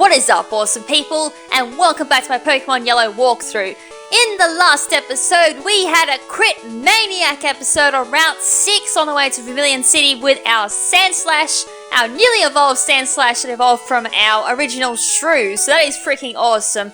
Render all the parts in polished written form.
What is up, awesome people, and welcome back to my Pokemon Yellow walkthrough. In the last episode, we had a Crit Maniac episode on Route 6 on the way to Vermilion City with our Sandslash, our newly evolved Sandslash that evolved from our original Shrew, so that is freaking awesome.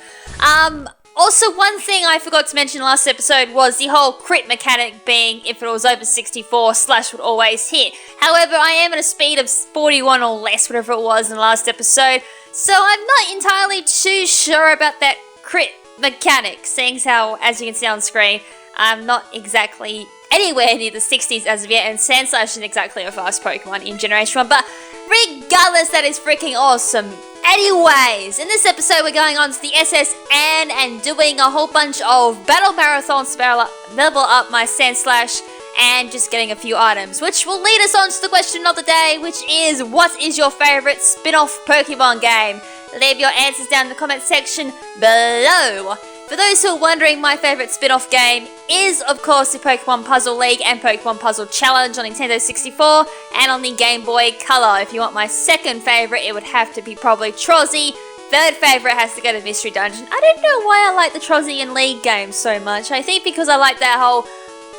Also, one thing I forgot to mention in the last episode was the whole crit mechanic being if it was over 64, Slash would always hit. However, I am at a speed of 41 or less, whatever it was in the last episode, so I'm not entirely too sure about that crit mechanic, seeing how, as you can see on screen, I'm not exactly anywhere near the 60s as of yet, and Sandslash isn't exactly a fast Pokemon in Generation 1, but regardless, that is freaking awesome. Anyways, in this episode we're going on to the SS Anne and doing a whole bunch of battle marathons to level up my Sandslash and just getting a few items, which will lead us on to the question of the day, which is, what is your favourite spin-off Pokemon game? Leave your answers down in the comment section below. For those who are wondering, my favourite spin-off game is, of course, the Pokemon Puzzle League and Pokemon Puzzle Challenge on Nintendo 64 and on the Game Boy Color. If you want my second favourite, it would have to be probably Trozzy. Third favourite has to go to Mystery Dungeon. I don't know why I like the Trozzy and League games so much. I think because I like that whole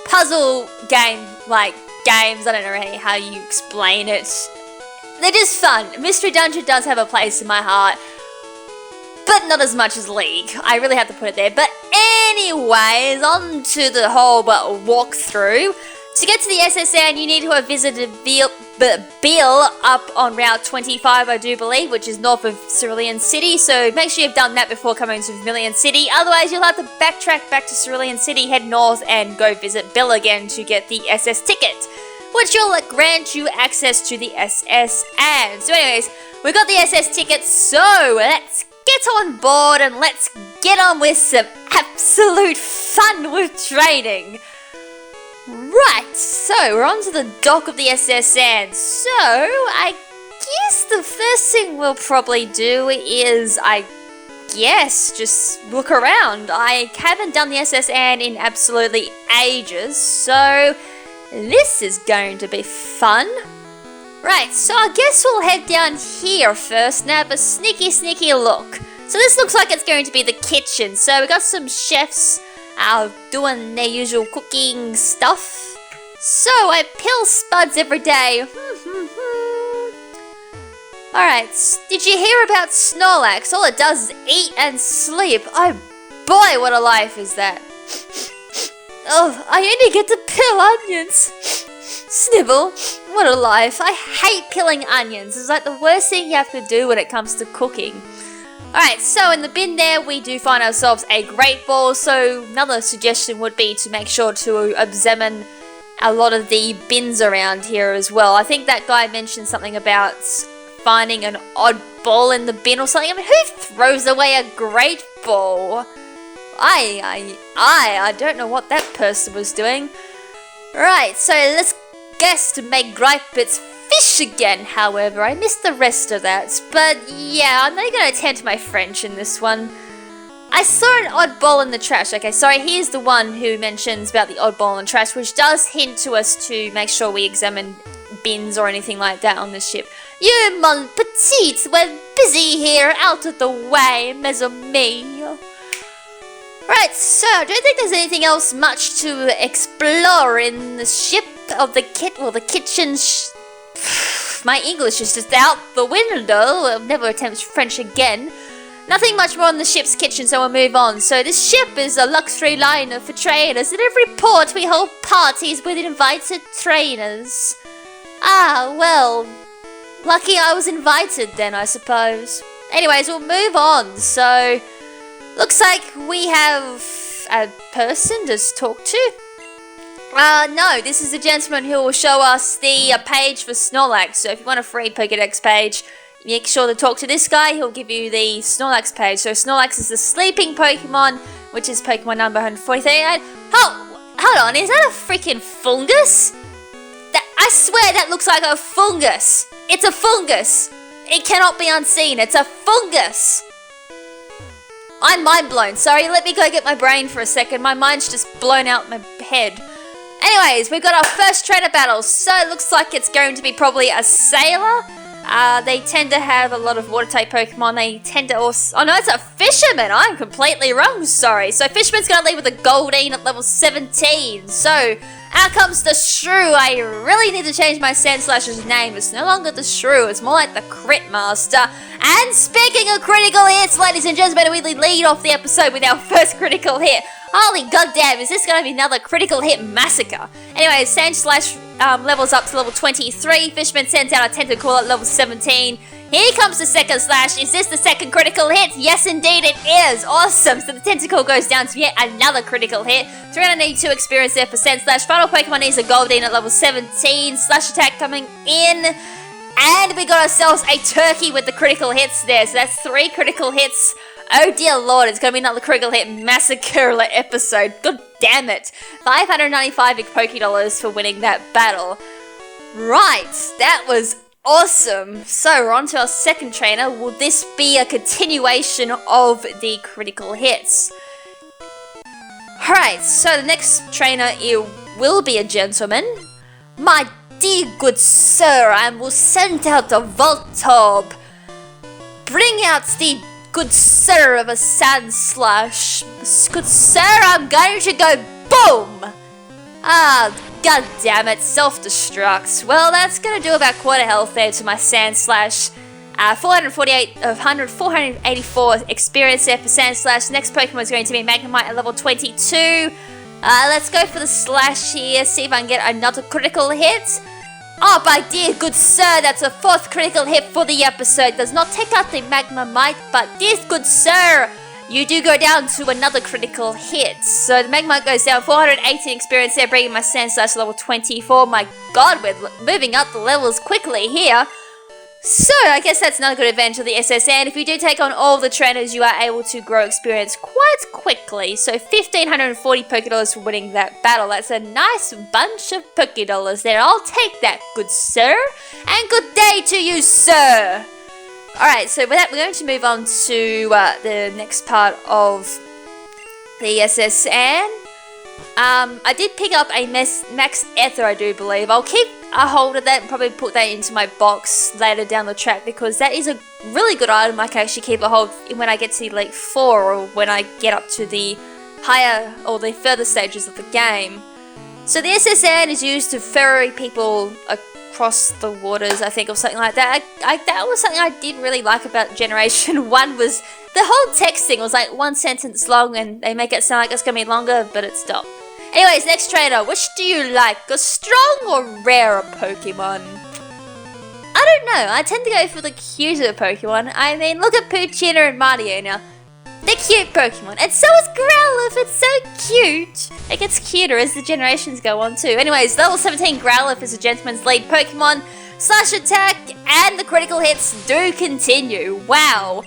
puzzle game, games. I don't know really how you explain it. They're just fun. Mystery Dungeon does have a place in my heart, but not as much as League. I really have to put it there. But anyways, on to the whole walkthrough. To get to the SSN, you need to have visited Beale up on Route 25, I do believe, which is north of Cerulean City. So make sure you've done that before coming to Vermilion City. Otherwise, you'll have to backtrack back to Cerulean City, head north, and go visit Bill again to get the SS ticket, which will grant you access to the SS and. So anyways, we got the SS ticket, so let's get on board and let's get on with some absolute fun with training. Right, so we're on to the dock of the SSN. So I guess the first thing we'll probably do is, just look around. I haven't done the SSN in absolutely ages, so this is going to be fun. Right, so I guess we'll head down here first and have a sneaky look. So this looks like it's going to be the kitchen. So we got some chefs doing their usual cooking stuff. So I peel spuds every day. Alright, did you hear about Snorlax? All it does is eat and sleep. Oh boy, what a life is that. Oh, I only get to peel onions. Snibble, what a life. I hate peeling onions. It's like the worst thing you have to do when it comes to cooking. Alright, so in the bin there we do find ourselves a Great Ball, so another suggestion would be to make sure to examine a lot of the bins around here as well. I think that guy mentioned something about finding an odd ball in the bin or something. I mean, who throws away a Great Ball? I don't know what that person was doing. Right, so let's guess to make Gripit's fish again, however. I missed the rest of that, but yeah, I'm not going to attempt my French in this one. I saw an odd ball in the trash. Okay, sorry, here's the one who mentions about the odd ball in the trash, which does hint to us to make sure we examine bins or anything like that on the ship. You, mon petite, we're busy here, out of the way, mes amis. Right, so I don't think there's anything else much to explore in the ship of the kitchen. My English is just out the window. I'll never attempt French again. Nothing much more in the ship's kitchen, so we'll move on. So this ship is a luxury liner for trainers. At every port we hold parties with invited trainers. Ah, well, lucky I was invited then, I suppose. Anyways, we'll move on. So looks like we have a person to talk to. No, this is the gentleman who will show us the page for Snorlax. So if you want a free Pokédex page, make sure to talk to this guy. He'll give you the Snorlax page. So Snorlax is the sleeping Pokemon, which is Pokemon number 143. Hold on, is that a freaking fungus? I swear that looks like a fungus. It's a fungus. It cannot be unseen. It's a fungus. I'm mind blown. Sorry, let me go get my brain for a second. My mind's just blown out my head. Anyways, we've got our first trainer battle. So it looks like it's going to be probably a sailor. They tend to have a lot of water-type Pokemon. They tend to also... Oh no, it's a Fisherman! I'm completely wrong, sorry. So Fisherman's gonna leave with a Goldeen at level 17. So, out comes the Shrew. I really need to change my Sandslash's name. It's no longer the Shrew, it's more like the Crit Master. And speaking of critical hits, ladies and gentlemen, we lead off the episode with our first critical hit. Holy goddamn, is this going to be another critical hit massacre? Anyway, Sandslash levels up to level 23. Fishman sends out a Tentacle at level 17. Here comes the second slash. Is this the second critical hit? Yes, indeed it is. Awesome. So the Tentacle goes down to yet another critical hit. 382 experience there for Sandslash. Final Pokemon is a Goldeen at level 17. Slash attack coming in. And we got ourselves a Turkey with the critical hits there. So that's 3 critical hits. Oh dear lord, it's going to be another critical hit massacre episode. God damn it. 595 Pokédollars for winning that battle. Right, that was awesome. So we're on to our second trainer. Will this be a continuation of the critical hits? Alright, so the next trainer will be a gentleman. My dear good sir, I will send out the Voltorb. Bring out the good sir of a Sandslash. Good sir, I'm going to go boom! Ah, god damn it, self-destruct. Well, that's going to do about quarter health there to my Sandslash. 484 experience there for Sandslash. Next Pokemon is going to be Magnemite at level 22. Let's go for the Slash here, see if I can get another critical hit. Oh, my dear good sir, that's a 4th critical hit for the episode. Does not take out the Magnemite, but this good sir, you do go down to another critical hit. So the Magnemite goes down, 418 experience there, bringing my Sandslash to level 24. My god, we're moving up the levels quickly here. So, I guess that's another good advantage of the SSN. If you do take on all the trainers, you are able to grow experience quite quickly. So, 1,540 Pokédollars for winning that battle. That's a nice bunch of Pokédollars there. I'll take that, good sir. And good day to you, sir. Alright, so with that, we're going to move on to the next part of the SSN. I did pick up a Max Ether, I do believe. I'll keep a hold of that and probably put that into my box later down the track because that is a really good item I can actually keep a hold when I get to Elite 4 or when I get up to the higher or the further stages of the game. So the SSN is used to ferry people across the waters, I think, or something like that. That was something I did really like about Generation 1 was the whole text thing was like one sentence long and they make it sound like it's going to be longer, but it's not. Anyways, next trainer, which do you like, a strong or rare Pokemon? I don't know, I tend to go for the cuter Pokemon. I mean, look at Poochyena and Mardio now. They're cute Pokemon, and so is Growlithe, it's so cute. It gets cuter as the generations go on too. Anyways, level 17 Growlithe is a gentleman's lead Pokemon. Slash attack and the critical hits do continue. Wow.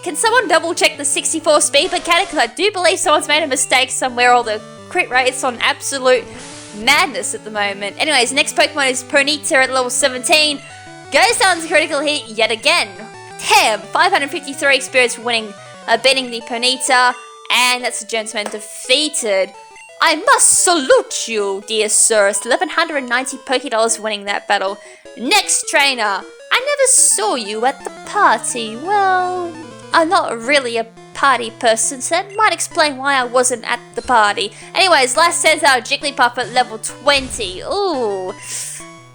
Can someone double check the 64 speed mechanic? Because I do believe someone's made a mistake somewhere, or the crit rate's on absolute madness at the moment. Anyways, next Pokemon is Ponyta at level 17. Goes down to critical hit yet again. Damn, 553 experience for beating the Ponyta. And that's a gentleman defeated. I must salute you, dear sir. It's 1,190 Pokédollars for winning that battle. Next trainer. I never saw you at the party. Well, I'm not really a party person, so that might explain why I wasn't at the party. Anyways, last sends out Jigglypuff at level 20. Ooh.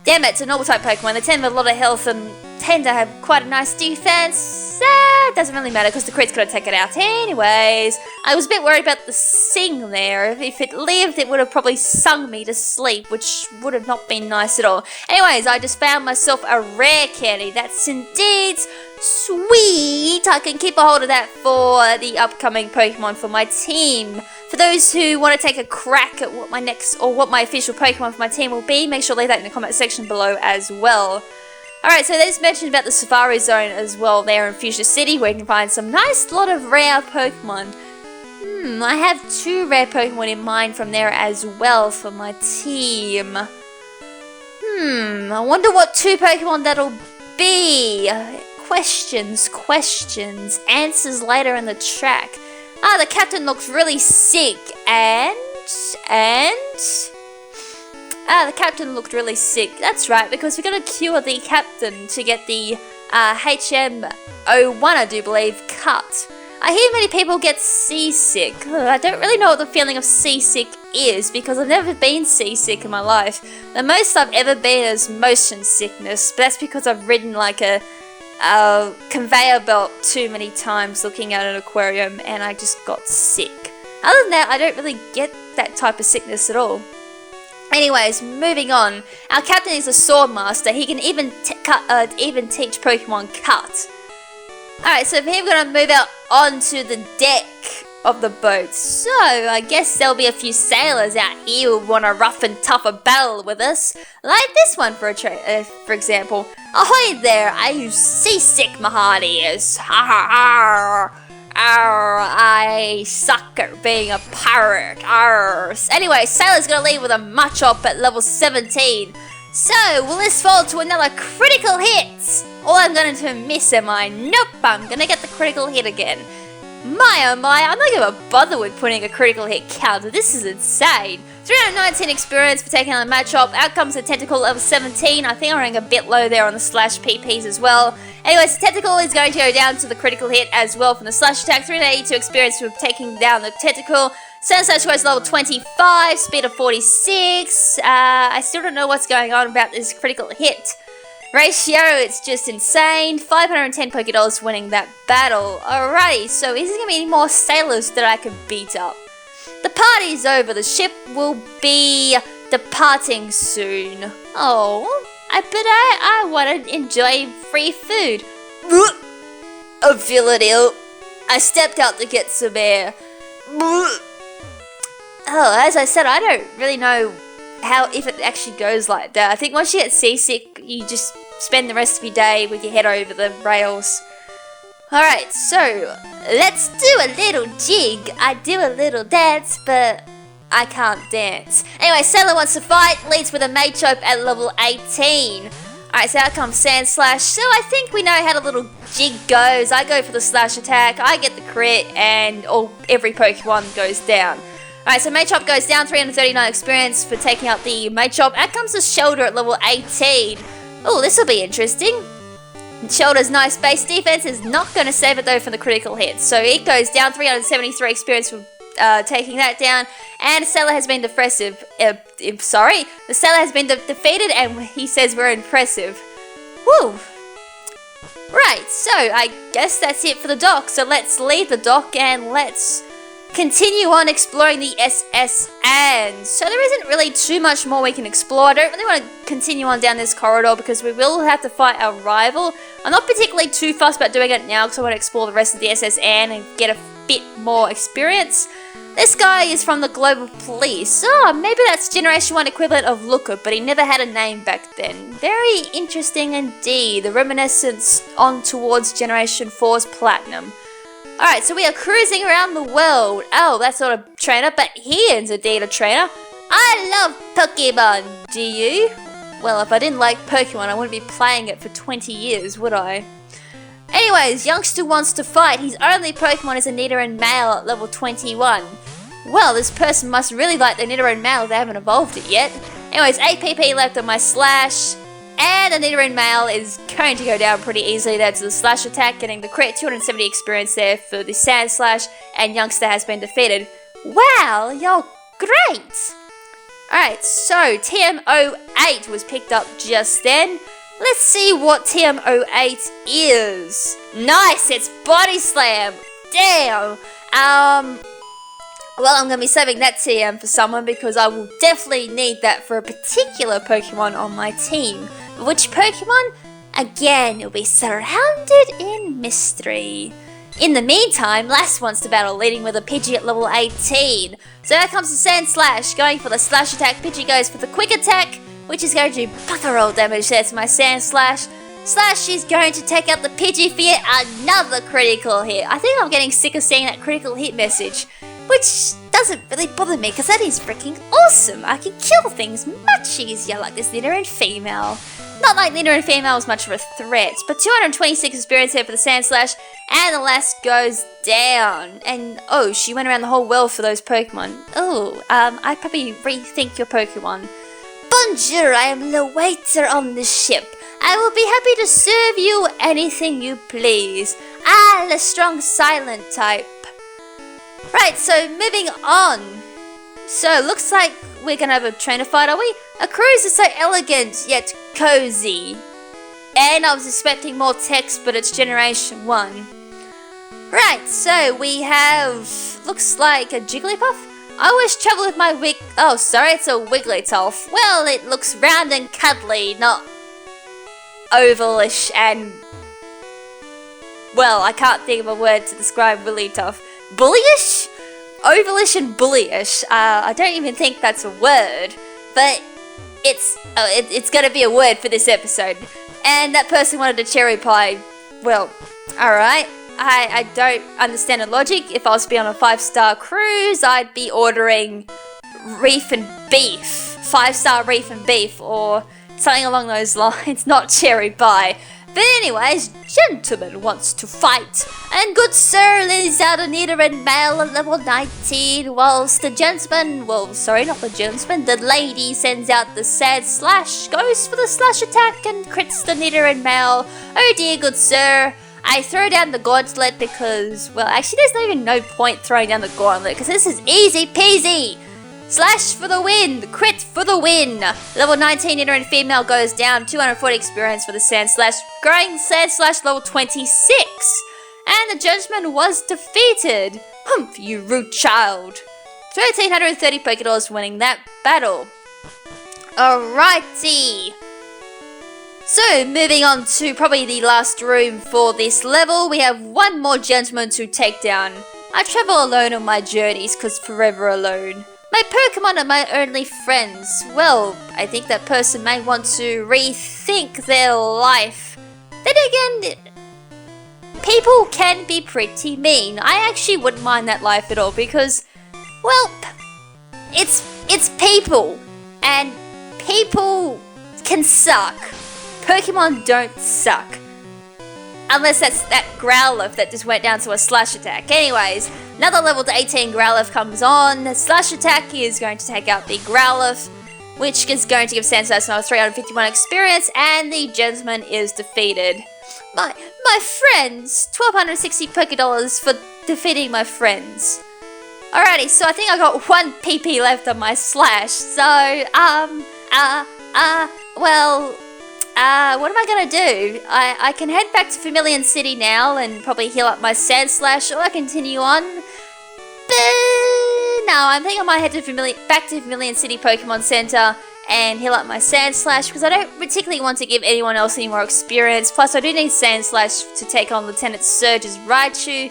Damn it, it's a normal type Pokemon. They tend to have a lot of health and tend to have quite a nice defense. It doesn't really matter because the crit's gonna take it out anyways. I was a bit worried about the sing there. If it lived, it would have probably sung me to sleep, which would have not been nice at all. Anyways, I just found myself a rare candy. That's indeed sweet. I can keep a hold of that for the upcoming Pokemon for my team. For those who want to take a crack at what my official Pokemon for my team will be, make sure to leave that in the comment section below as well. Alright, so there's mentioned about the Safari Zone as well there in Fuchsia City, where you can find some nice lot of rare Pokemon. I have 2 rare Pokemon in mind from there as well for my team. I wonder what 2 Pokemon that'll be. Questions. Answers later in the track. The captain looks really sick, and the captain looked really sick. That's right, because we're going to cure the captain to get the HM01, I do believe, cut. I hear many people get seasick. I don't really know what the feeling of seasick is because I've never been seasick in my life. The most I've ever been is motion sickness, but that's because I've ridden like a conveyor belt too many times looking at an aquarium and I just got sick. Other than that, I don't really get that type of sickness at all. Anyways, moving on. Our captain is a sword master. He can even teach Pokemon cut. Alright, so from here we're going to move out onto the deck of the boat. So, I guess there'll be a few sailors out here who want a rough and tougher battle with us. Like this one, for example. Ahoy there, are you seasick, my hearties? Ha ha ha! Arr, I suck at being a pirate. Arr. Anyway, Sailor's gonna leave with a Machop at level 17. So, will this fall to another critical hit? Or I'm going to miss, am I? Nope, I'm gonna get the critical hit again. My oh my, I'm not gonna bother with putting a critical hit counter. This is insane. 319 experience for taking on the Machop. Out comes the Tentacle level 17. I think I'm running a bit low there on the slash PPs as well. Anyways, the Tentacle is going to go down to the critical hit as well from the slash attack. 382 experience for taking down the Tentacle. Sand Slash goes level 25, speed of 46. I still don't know what's going on about this critical hit ratio. It's just insane. 510 Pokédollars winning that battle. Alrighty, so is there going to be any more sailors that I can beat up? The party's over. The ship will be departing soon. Oh, I want to enjoy free food. I'm feeling ill. I stepped out to get some air. Oh, as I said, I don't really know if it actually goes like that. I think once you get seasick, you just spend the rest of your day with your head over the rails. Alright, so let's do a little jig. I do a little dance, but I can't dance. Anyway, Sailor wants to fight, leads with a Machop at level 18. Alright, so out comes Sand Slash. So I think we know how the little jig goes. I go for the slash attack, I get the crit, and every Pokemon goes down. Alright, so Machop goes down, 339 experience for taking out the Machop. Out comes the Shoulder at level 18. Oh, this will be interesting. Shoulder's nice base defense is not going to save it though from the critical hit. So it goes down, 373 experience for taking that down. And Sailor has been defeated and he says we're impressive. Woo! Right, so I guess that's it for the dock. So let's leave the dock and let's continue on exploring the SSN. So there isn't really too much more we can explore. I don't really want to continue on down this corridor because we will have to fight our rival. I'm not particularly too fussed about doing it now because I want to explore the rest of the SSN and get a bit more experience. This guy is from the Global Police. Oh, maybe that's Generation 1 equivalent of Looker, but he never had a name back then. Very interesting indeed. The reminiscence on towards Generation 4's Platinum. Alright, so we are cruising around the world. Oh, that's not a trainer, but he is indeed a trainer. I love Pokemon, do you? Well, if I didn't like Pokemon, I wouldn't be playing it for 20 years, would I? Anyways, Youngster wants to fight. His only Pokemon is a Nidoran male at level 21. Well, this person must really like the Nidoran male if they haven't evolved it yet. Anyways, 8 PP left on my slash. And the Nidoran male is going to go down pretty easily there to the slash attack, getting the crit, 270 experience there for the Sand Slash, and Youngster has been defeated. Wow, you're great! Alright, so TM08 was picked up just then. Let's see what TM08 is. Nice, it's Body Slam! Damn! Well, I'm going to be saving that TM for someone because I will definitely need that for a particular Pokemon on my team. Which Pokemon? Again, you'll be surrounded in mystery. In the meantime, Lass wants to battle, leading with a Pidgey at level 18. So out comes the Sand Slash, going for the slash attack. Pidgey goes for the quick attack, which is going to do bugger-all damage there to my Sand Slash. Slash is going to take out the Pidgey for yet another critical hit. I think I'm getting sick of seeing that critical hit message, which doesn't really bother me because that is freaking awesome. I can kill things much easier like this Nidoran female. Not like Nidoran female was much of a threat, but 226 experience here for the Sand Slash, and the Lass goes down. And oh, she went around the whole world for those Pokemon. Oh, I'd probably rethink your Pokemon. Bonjour, I am the waiter on the ship. I will be happy to serve you anything you please. The strong silent type. Right, so moving on. So, looks like we're gonna have a trainer fight, are we? A cruise is so elegant, yet cozy. And I was expecting more text, but it's Generation 1. Right, so we have, looks like a Jigglypuff. I always travel with my it's a Wigglytuff. Well, it looks round and cuddly, not ovalish and, well, I can't think of a word to describe Wigglytuff. Bullyish? Ovalish and bullyish. I don't even think that's a word, but it's gonna be a word for this episode. And that person wanted a cherry pie. Well, alright. I don't understand the logic. If I was to be on a 5-star cruise, I'd be ordering reef and beef. 5-star reef and beef, or something along those lines, not cherry pie. But anyways, gentleman wants to fight, and good sir lays out a needle and mail at level 19, whilst the gentleman, the lady sends out the sad slash, goes for the slash attack and crits the needle and mail. Oh dear, good sir. I throw down the gauntlet because, well, actually there's not even no point throwing down the gauntlet because this is easy peasy. Slash for the win! Crit for the win! Level 19 inner and female goes down, 240 experience for the Sand Slash, growing Sand Slash level 26. And the judgment was defeated. Humph, you rude child. 1,330 Pokédollars winning that battle. Alrighty. So, moving on to probably the last room for this level, we have one more gentleman to take down. I travel alone on my journeys, cause forever alone. My Pokemon are my only friends. Well, I think that person may want to rethink their life. Then again, people can be pretty mean. I actually wouldn't mind that life at all because, well, it's people. And people can suck. Pokemon don't suck. Unless that's that Growlithe that just went down to a slash attack. Anyways, another level to 18 Growlithe comes on. The slash attack is going to take out the Growlithe, which is going to give Sandslash another 351 experience, and the gentleman is defeated. My friends! 1,260 Pokédollars for defeating my friends. Alrighty, so I think I got one PP left on my slash. So, what am I gonna do? I can head back to Vermilion City now and probably heal up my Sand Slash, or I continue on. But no, I think I might head to back to Vermilion City Pokemon Center and heal up my Sand Slash because I don't particularly want to give anyone else any more experience. Plus, I do need Sand Slash to take on Lieutenant Surge's Raichu,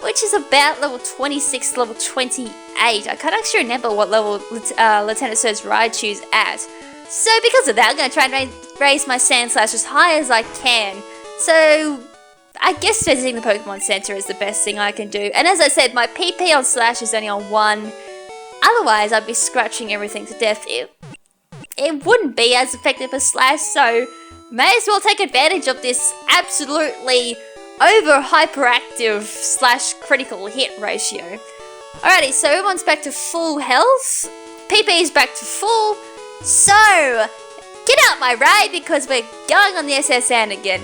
which is about level 26, level 28. I can't actually remember what level Lieutenant Surge's Raichu's at. So because of that, I'm going to try and raise my Sand Slash as high as I can. So I guess visiting the Pokemon Center is the best thing I can do. And as I said, my PP on Slash is only on 1. Otherwise, I'd be scratching everything to death. It wouldn't be as effective as Slash, so may as well take advantage of this absolutely over-hyperactive slash critical hit ratio. Alrighty, so everyone's back to full health. PP is back to full. So, get out my raid because we're going on the SSN again.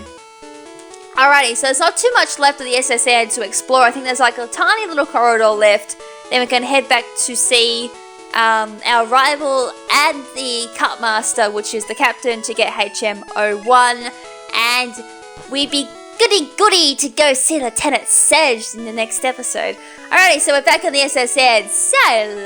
Alrighty, so there's not too much left of the SSN to explore. I think there's like a tiny little corridor left. Then we can head back to see our rival and the Cutmaster, which is the captain, to get HM01. And we'd be goody to go see Lieutenant Surge in the next episode. Alrighty, so we're back on the SSN. So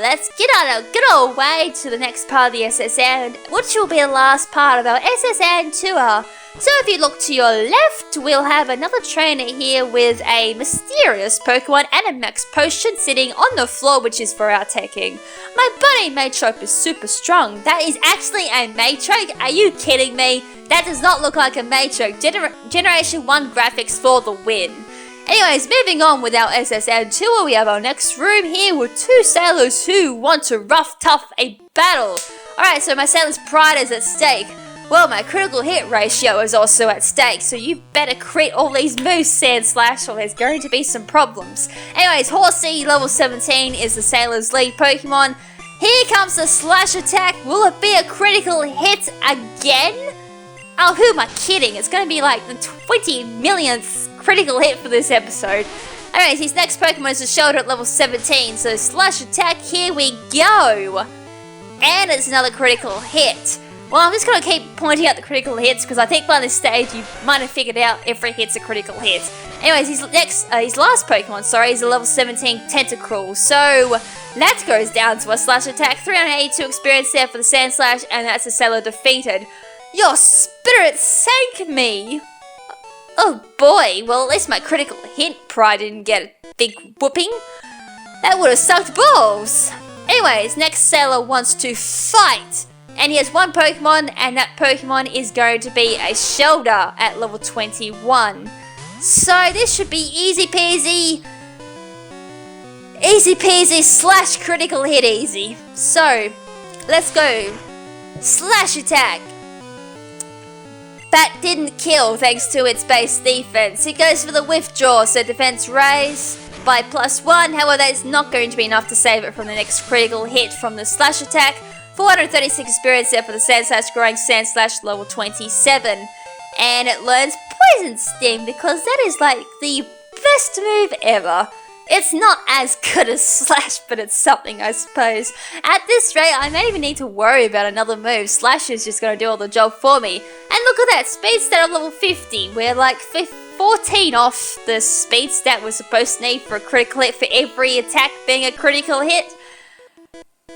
let's get on our good old way to the next part of the SSN, which will be the last part of our SSN tour. So if you look to your left, we'll have another trainer here with a mysterious Pokemon and a max potion sitting on the floor, which is for our taking. My buddy Matrope is super strong. That is actually a Matrope? Are you kidding me? That does not look like a Matrope. Generation 1 graphics for the win. Anyways, moving on with our SSN tour, we have our next room here with two sailors who want to tough a battle. Alright, so my sailor's pride is at stake. Well, my critical hit ratio is also at stake, so you better crit all these moves, Sand Slash, or there's going to be some problems. Anyways, Horsey, level 17, is the sailor's lead Pokemon. Here comes the slash attack. Will it be a critical hit again? Oh, who am I kidding? It's going to be like the 20 millionth critical hit for this episode. Anyways, his next Pokemon is a shoulder at level 17, so slash attack, here we go. And it's another critical hit. Well, I'm just going to keep pointing out the critical hits because I think by this stage you might have figured out every hit's a critical hit. Anyways, his last Pokemon, is a level 17 Tentacruel. So that goes down to a slash attack, 382 experience there for the Sand Slash, and that's a Sailor defeated. Your spirit sank me! Oh boy, well at least my critical hit pride didn't get a big whooping. That would have sucked balls! Anyways, next Sailor wants to fight! And he has one Pokemon, and that Pokemon is going to be a Shelter at level 21. So this should be easy peasy. Easy peasy slash critical hit easy. So, let's go. Slash attack. That didn't kill thanks to its base defense. It goes for the withdraw, so defense raise by +1. However, that is not going to be enough to save it from the next critical hit from the slash attack. 436 experience there for the Sand Slash, growing Sand Slash level 27. And it learns Poison Sting because that is like the best move ever. It's not as good as Slash, but it's something, I suppose. At this rate, I may even need to worry about another move. Slash is just going to do all the job for me. And look at that, speed stat of level 50. We're like 14 off the speed stat we're supposed to need for a critical hit for every attack being a critical hit.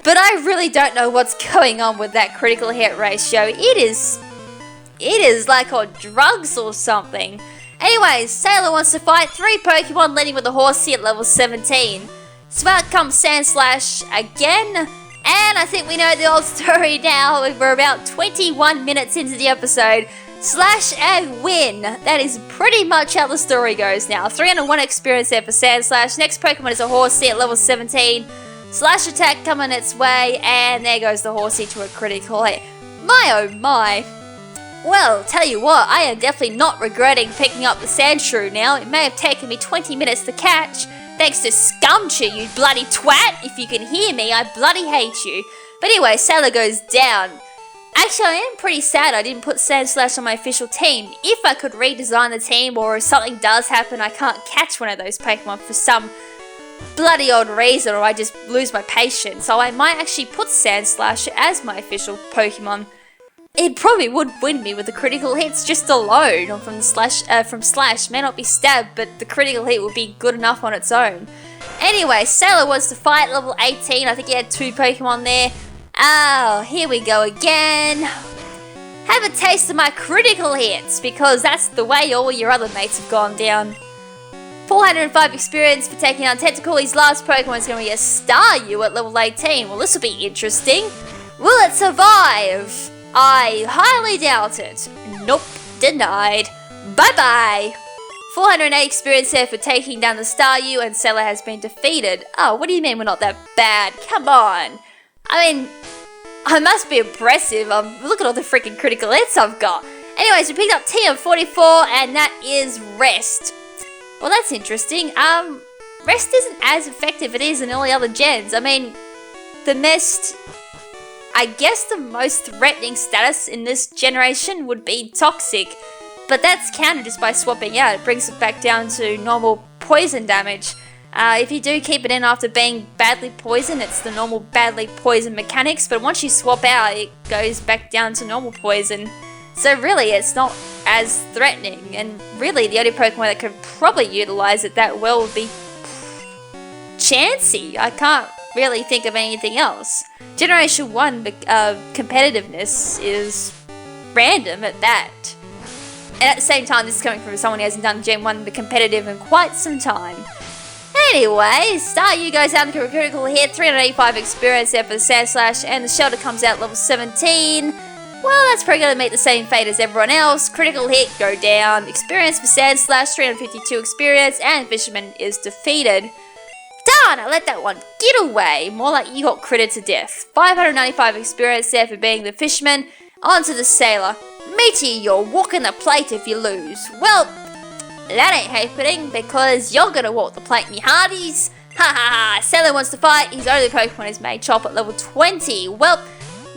But I really don't know what's going on with that critical hit ratio. It is like on drugs or something. Anyways, Sailor wants to fight 3 Pokemon, leading with a Horsey at level 17. So out comes Sand Slash again, and I think we know the old story now. We're about 21 minutes into the episode. Slash and win. That is pretty much how the story goes now. 301 experience there for Sand Slash. Next Pokemon is a Horsey at level 17. Slash attack coming its way, and there goes the Horsey to a critical hit. My oh my. Well, tell you what, I am definitely not regretting picking up the Sandshrew now. It may have taken me 20 minutes to catch, thanks to Scumcher, you bloody twat. If you can hear me, I bloody hate you. But anyway, Sailor goes down. Actually, I am pretty sad I didn't put Sand Slash on my official team. If I could redesign the team, or if something does happen, I can't catch one of those Pokemon for some bloody old reason, or I just lose my patience. So I might actually put Sand Slash as my official Pokemon. It probably would win me with the critical hits just alone, or from Slash. May not be stabbed, but the critical hit would be good enough on its own. Anyway, Sailor wants to fight level 18. I think he had 2 Pokemon there. Oh, here we go again. Have a taste of my critical hits, because that's the way all your other mates have gone down. 405 experience for taking on Tentacle. His last Pokemon is going to be a Staryu at level 18. Well, this will be interesting. Will it survive? I highly doubt it. Nope, denied. Bye-bye. 408 experience there for taking down the Staryu, and Sailor has been defeated. Oh, what do you mean we're not that bad? Come on. I mean, I must be impressive. Look at all the freaking critical hits I've got. Anyways, we picked up TM44, and that is Rest. Well, that's interesting. Rest isn't as effective as it is in all the other gens. I mean, I guess the most threatening status in this generation would be Toxic, but that's countered just by swapping out. It brings it back down to normal poison damage. If you do keep it in after being badly poisoned, it's the normal badly poisoned mechanics, but once you swap out, it goes back down to normal poison. So really, it's not as threatening, and really the only Pokemon that could probably utilize it that well would be Chansey. I can't really think of anything else. Generation 1 competitiveness is random at that. And at the same time, this is coming from someone who hasn't done Gen 1 the competitive in quite some time. Anyway, Staryu goes out to a critical hit, 385 experience there for the Sand Slash, and the Shelter comes out level 17. Well, that's probably going to meet the same fate as everyone else. Critical hit, go down. Experience for Sand Slash, 352 experience, and Fisherman is defeated. Darn, I let that one get away. More like you got critted to death. 595 experience there for being the Fisherman. On to the Sailor. Meaty, you're walking the plate if you lose. Well, that ain't happening because you're going to walk the plate, me hearties. Ha ha ha, Sailor wants to fight, his only Pokemon is Machop at level 20. Well,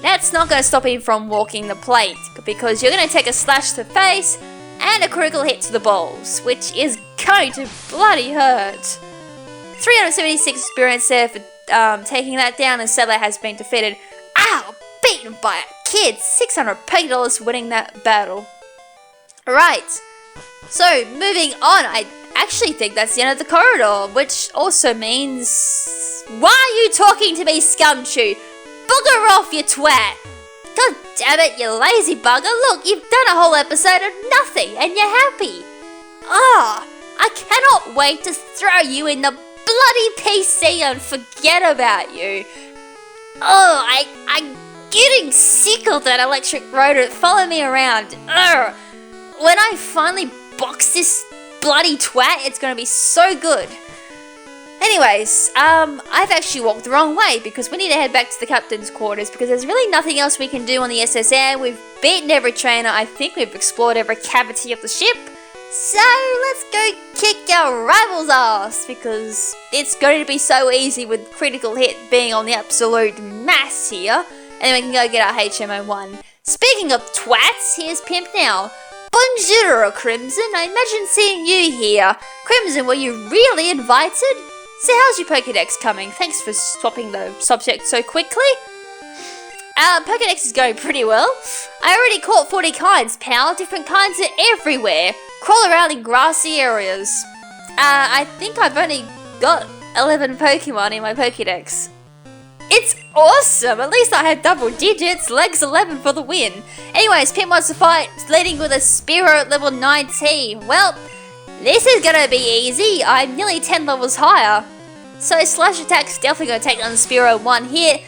that's not going to stop him from walking the plate, because you're going to take a slash to face and a critical hit to the balls, which is going to bloody hurt. 376 experience there for taking that down, and Sailor has been defeated. Ow! Beaten by a kid! $600 Pokédollars winning that battle. Right, so moving on, I actually think that's the end of the corridor, which also means... Why are you talking to me, Scumchew? Bugger off, you twat! God damn it, you lazy bugger! Look, you've done a whole episode of nothing, and you're happy! Ah, I cannot wait to throw you in the bloody PC and forget about you! Oh, I'm getting sick of that electric rotor following me around. Ugh. When I finally box this bloody twat, it's gonna be so good. Anyways, I've actually walked the wrong way because we need to head back to the captain's quarters because there's really nothing else we can do on the SSN. We've beaten every trainer. I think we've explored every cavity of the ship. So let's go kick our rival's ass because it's going to be so easy with critical hit being on the absolute mass here. And then we can go get our HMO1. Speaking of twats, here's Pimp now. Bonjour, KrimZen. I imagine seeing you here. KrimZen, were you really invited? So how's your Pokédex coming? Thanks for swapping the subject so quickly. Pokédex is going pretty well. I already caught 40 kinds, pal. Different kinds are everywhere. Crawl around in grassy areas. I think I've only got 11 Pokemon in my Pokédex. It's awesome! At least I had double digits. Legs 11 for the win. Anyways, Pimp wants to fight, leading with a Spearow at level 19. Well, this is gonna be easy. I'm nearly 10 levels higher. So Slash Attack's definitely gonna take on Spearow one hit.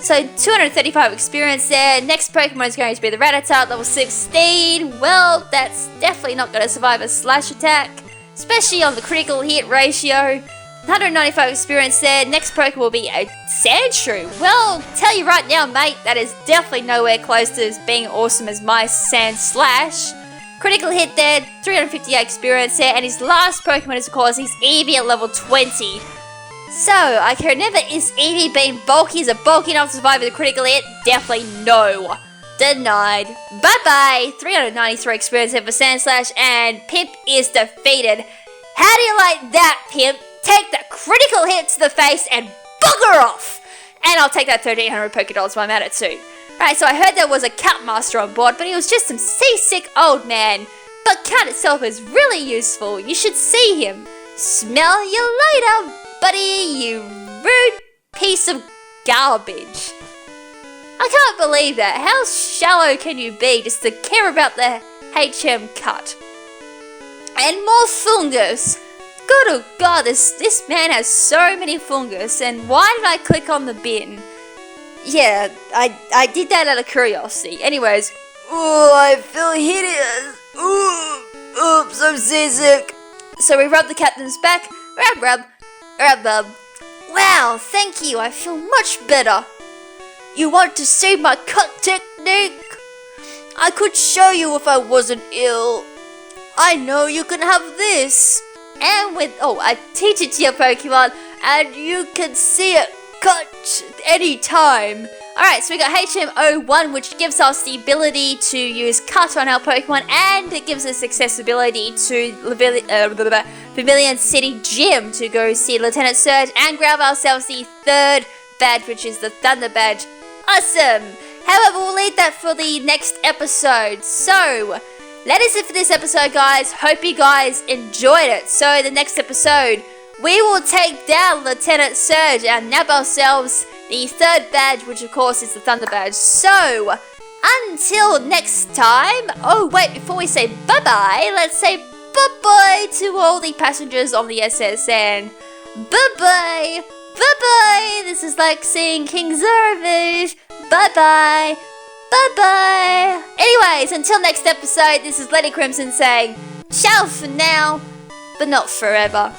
So 235 experience there. Next Pokemon is going to be the Rattata at level 16. Well, that's definitely not gonna survive a Slash Attack, especially on the critical hit ratio. 195 experience there. Next Pokemon will be a Sandshrew. Well, tell you right now, mate, that is definitely nowhere close to as being awesome as my Sand Slash. Critical hit there, 358 experience there, and his last Pokemon is, of course, his Eevee at level 20. So, I can remember, is Eevee being bulky? Is it bulky enough to survive with a critical hit? Definitely no. Denied. Bye-bye. 393 experience there for Sandslash, and Pimp is defeated. How do you like that, Pimp? Take the critical hit to the face and bugger off! And I'll take that 1,300 Pokédollars while I'm at it too. Right, so I heard there was a cat master on board, but he was just some seasick old man. But cat itself is really useful. You should see him. Smell you later, buddy, you rude piece of garbage. I can't believe that. How shallow can you be just to care about the HM cut? And more fungus. Good God, this man has so many fungus, and why did I click on the bin? Yeah, I did that out of curiosity. Anyways, oh, I feel hideous. Oops, I'm seasick. So we rub the captain's back. Rub. Wow, thank you, I feel much better. You want to see my cut technique? I could show you if I wasn't ill. I know you can have this. And with, I teach it to your Pokemon, and you can see it cut anytime. Alright, so we got HM01, which gives us the ability to use cut on our Pokemon, and it gives us accessibility to Pavilion City Gym to go see Lieutenant Surge and grab ourselves the third badge, which is the Thunder Badge. Awesome! However, we'll leave that for the next episode. So, that is it for this episode, guys. Hope you guys enjoyed it. So, the next episode, we will take down Lieutenant Surge and nab ourselves the third badge, which of course is the Thunder Badge. So, until next time. Oh, wait, before we say bye-bye, let's say bye-bye to all the passengers on the SSN. Bye-bye. Bye-bye. This is like seeing King Zarovich. Bye-bye. Bye-bye. Anyways, until next episode, this is Lady KrimZen saying ciao for now, but not forever.